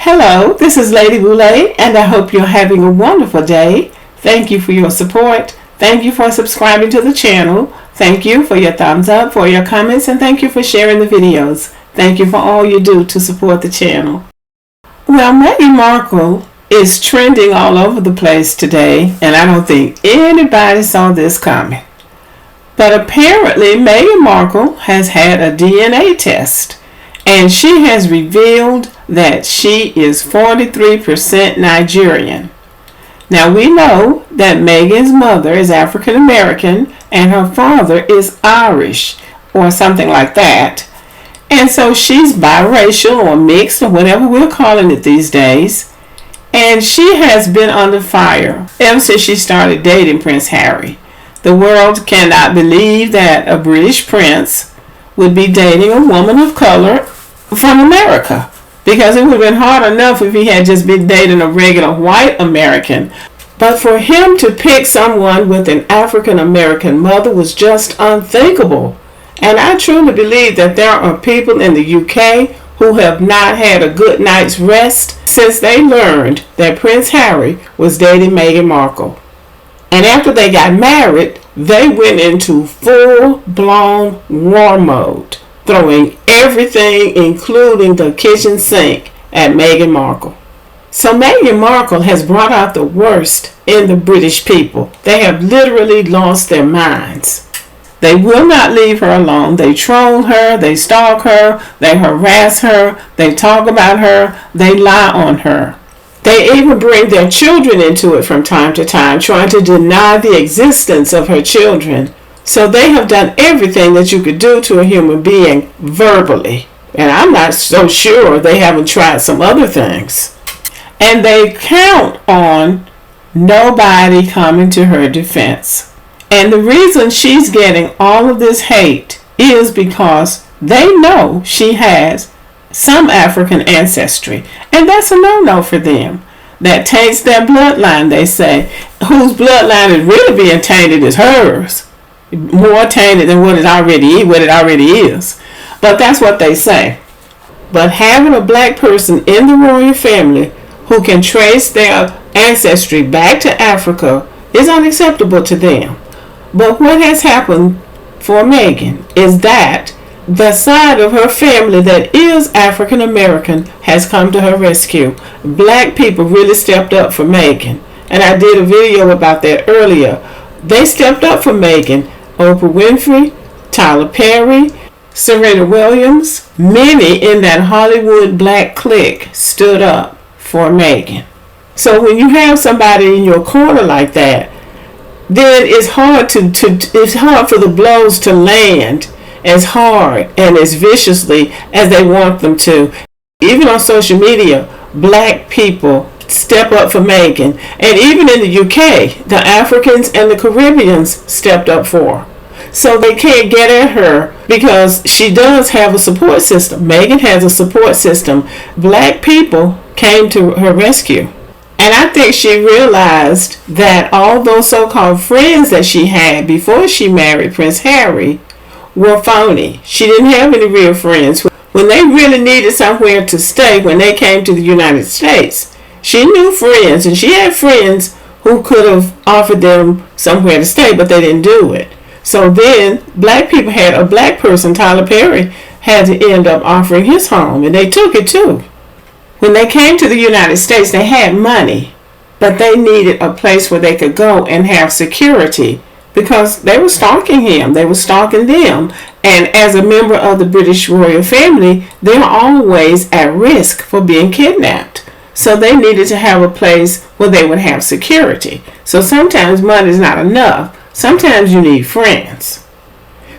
Hello, this is Lady Boulay, and I hope you're having a wonderful day. Thank you for your support. Thank you for subscribing to the channel. Thank you for your thumbs up, for your comments, and thank you for sharing the videos. Thank you for all you do to support the channel. Well, Meghan Markle is trending all over the place today, and I don't think anybody saw this coming. But apparently, Meghan Markle has had a DNA test, and she has revealed that she is 43% Nigerian. Now we know that Meghan's mother is African American and her father is Irish or something like that. And so she's biracial or mixed or whatever we're calling it these days. And she has been under fire ever since she started dating Prince Harry. The world cannot believe that a British prince would be dating a woman of color from America, because it would have been hard enough if he had just been dating a regular white American. But for him to pick someone with an African American mother was just unthinkable. And I truly believe that there are people in the UK who have not had a good night's rest since they learned that Prince Harry was dating Meghan Markle. And after they got married, they went into full-blown war mode, throwing everything, including the kitchen sink, at Meghan Markle. So Meghan Markle has brought out the worst in the British people. They have literally lost their minds. They will not leave her alone. They troll her, they stalk her, they harass her, they talk about her, they lie on her. They even bring their children into it from time to time, trying to deny the existence of her children. So they have done everything that you could do to a human being verbally. And I'm not so sure they haven't tried some other things. And they count on nobody coming to her defense. And the reason she's getting all of this hate is because they know she has some African ancestry. And that's a no-no for them. That taints their bloodline, they say. Whose bloodline is really being tainted is hers. More tainted than what it already is. But that's what they say. But having a black person in the royal family who can trace their ancestry back to Africa is unacceptable to them. But what has happened for Meghan is that the side of her family that is African American has come to her rescue. Black people really stepped up for Meghan. And I did a video about that earlier. They stepped up for Meghan. Oprah Winfrey, Tyler Perry, Serena Williams, many in that Hollywood black clique stood up for Meghan. So when you have somebody in your corner like that, then it's hard for the blows to land as hard and as viciously as they want them to. Even on social media, black people step up for Meghan. And even in the UK, the Africans and the Caribbeans stepped up for her. So they can't get at her because she does have a support system. Meghan has a support system. Black people came to her rescue. And I think she realized that all those so-called friends that she had before she married Prince Harry were phony. She didn't have any real friends. When they really needed somewhere to stay when they came to the United States, she knew friends, and she had friends who could have offered them somewhere to stay, but they didn't do it. So then black people had a black person, Tyler Perry, had to end up offering his home, and they took it too. When they came to the United States, they had money, but they needed a place where they could go and have security because they were stalking him, they were stalking them. And as a member of the British royal family, they're always at risk for being kidnapped. So they needed to have a place where they would have security. So sometimes money is not enough. Sometimes you need friends.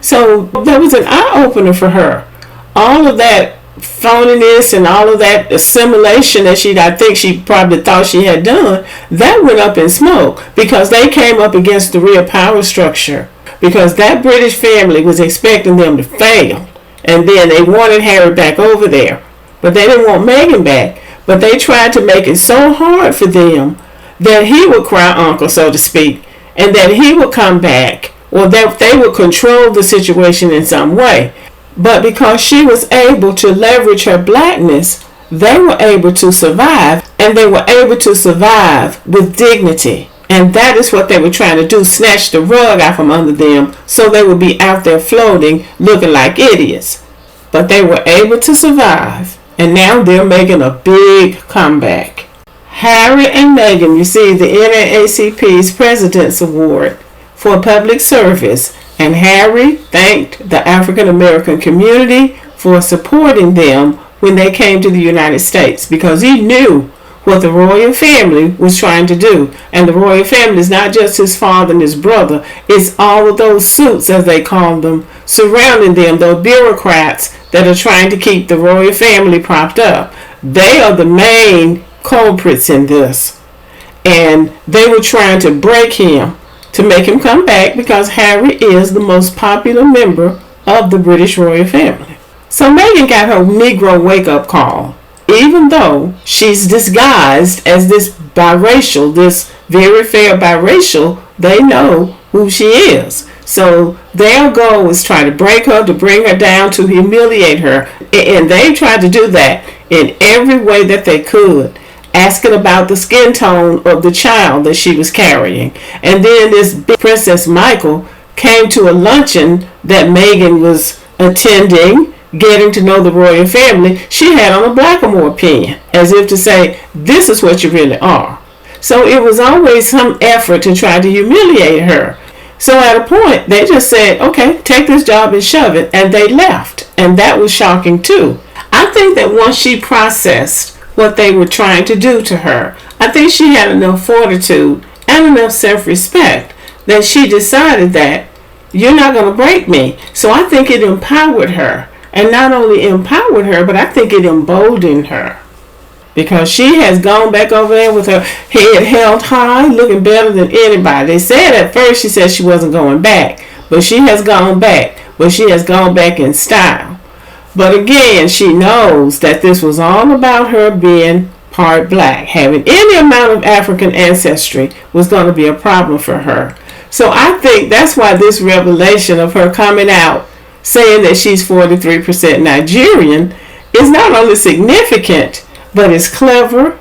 So that was an eye-opener for her. All of that phoniness and all of that assimilation that I think she probably thought she had done, that went up in smoke because they came up against the real power structure. Because that British family was expecting them to fail. And then they wanted Harry back over there. But they didn't want Meghan back. But they tried to make it so hard for them that he would cry uncle, so to speak, and that he would come back, or that they would control the situation in some way. But because she was able to leverage her blackness, they were able to survive, and they were able to survive with dignity. And that is what they were trying to do, snatch the rug out from under them so they would be out there floating looking like idiots. But they were able to survive, and now they're making a big comeback. Harry and Meghan received the NAACP's President's Award for public service, and Harry thanked the African American community for supporting them when they came to the United States, because he knew what the royal family was trying to do. And the royal family is not just his father and his brother, it's all of those suits, as they call them, surrounding them, those bureaucrats that are trying to keep the royal family propped up. They are the main culprits in this. And they were trying to break him to make him come back, because Harry is the most popular member of the British royal family. So Meghan got her Negro wake-up call. Even though she's disguised as this biracial, this very fair biracial, they know who she is. So their goal was try to break her, to bring her down, to humiliate her. And they tried to do that in every way that they could, asking about the skin tone of the child that she was carrying. And then this big Princess Michael came to a luncheon that Meghan was attending, getting to know the royal family. She had on a Blackamoor pin, as if to say, this is what you really are. So it was always some effort to try to humiliate her. So at a point, they just said, okay, take this job and shove it, and they left. And that was shocking too. I think that once she processed what they were trying to do to her, I think she had enough fortitude and enough self-respect that she decided that you're not going to break me. So I think it empowered her. And not only empowered her, but I think it emboldened her. Because she has gone back over there with her head held high, looking better than anybody. They said at first she said she wasn't going back. But she has gone back. But she has gone back in style. But again, she knows that this was all about her being part black. Having any amount of African ancestry was going to be a problem for her. So I think that's why this revelation of her coming out saying that she's 43% Nigerian is not only significant, but it's clever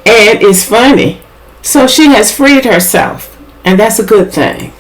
and it's funny. So she has freed herself, and that's a good thing.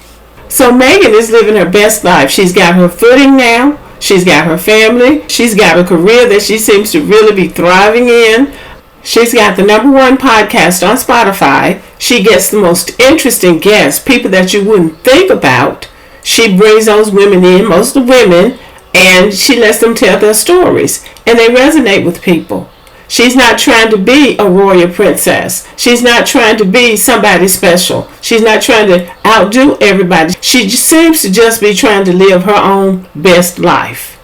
So Meghan is living her best life. She's got her footing now. She's got her family. She's got a career that she seems to really be thriving in. She's got the #1 podcast on Spotify. She gets the most interesting guests, people that you wouldn't think about. She brings those women in, most of the women, and she lets them tell their stories. And they resonate with people. She's not trying to be a royal princess. She's not trying to be somebody special. She's not trying to outdo everybody. She seems to just be trying to live her own best life.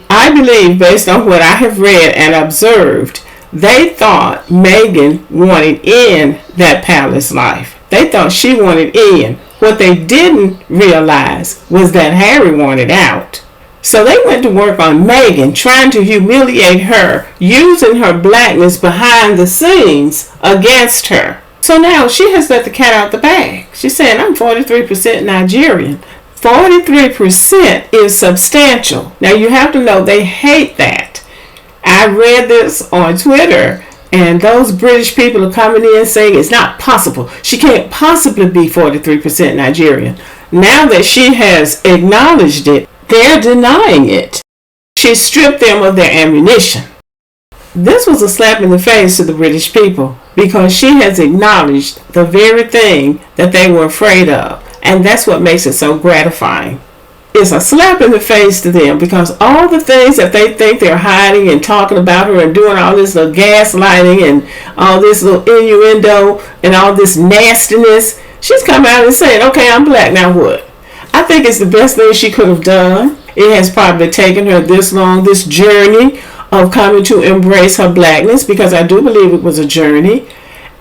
I believe, based on what I have read and observed, they thought Meghan wanted in that palace life. They thought she wanted in. What they didn't realize was that Harry wanted out. So they went to work on Meghan, trying to humiliate her, using her blackness behind the scenes against her. So now she has let the cat out the bag. She's saying, I'm 43% Nigerian. 43% is substantial. Now you have to know they hate that. I read this on Twitter, and those British people are coming in saying it's not possible. She can't possibly be 43% Nigerian. Now that she has acknowledged it, they're denying it. She stripped them of their ammunition. This was a slap in the face to the British people, because she has acknowledged the very thing that they were afraid of. And that's what makes it so gratifying. It's a slap in the face to them, because all the things that they think they're hiding and talking about her and doing all this little gaslighting and all this little innuendo and all this nastiness, she's come out and saying, okay, I'm black, now what? I think it's the best thing she could have done. It has probably taken her this long, this journey of coming to embrace her blackness, because I do believe it was a journey.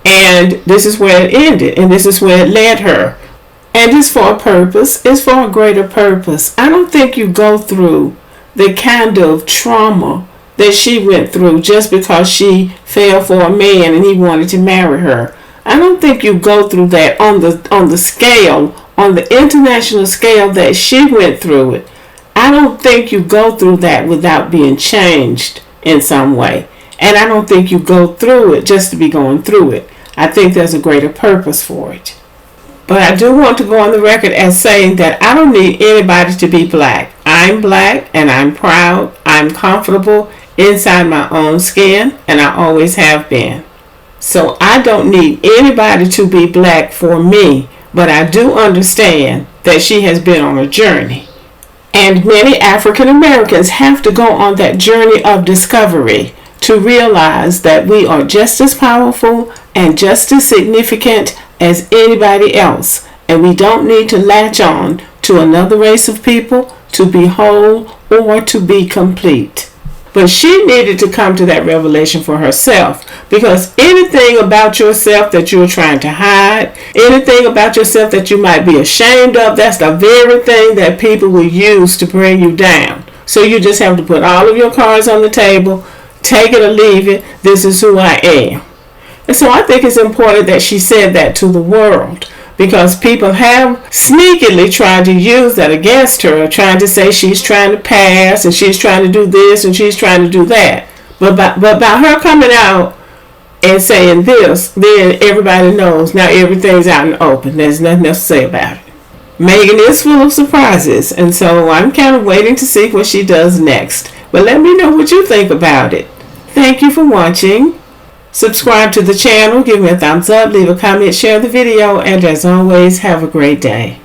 And this is where it ended, and this is where it led her. And it's for a purpose. It's for a greater purpose. I don't think you go through the kind of trauma that she went through just because she fell for a man and he wanted to marry her. I don't think you go through that on the scale, on the international scale that she went through it. I don't think you go through that without being changed in some way. And I don't think you go through it just to be going through it. I think there's a greater purpose for it. But I do want to go on the record as saying that I don't need anybody to be black. I'm black and I'm proud. I'm comfortable inside my own skin, and I always have been. So I don't need anybody to be black for me, but I do understand that she has been on a journey. And many African Americans have to go on that journey of discovery to realize that we are just as powerful and just as significant as anybody else, and we don't need to latch on to another race of people to be whole or to be complete. But she needed to come to that revelation for herself, because anything about yourself that you're trying to hide, anything about yourself that you might be ashamed of, that's the very thing that people will use to bring you down. So you just have to put all of your cards on the table, take it or leave it. This is who I am. And so I think it's important that she said that to the world, because people have sneakily tried to use that against her, trying to say she's trying to pass and she's trying to do this and she's trying to do that. But by her coming out and saying this, then everybody knows now everything's out in the open. There's nothing else to say about it. Meghan is full of surprises, and so I'm kind of waiting to see what she does next. But let me know what you think about it. Thank you for watching. Subscribe to the channel, give me a thumbs up, leave a comment, share the video, and as always, have a great day.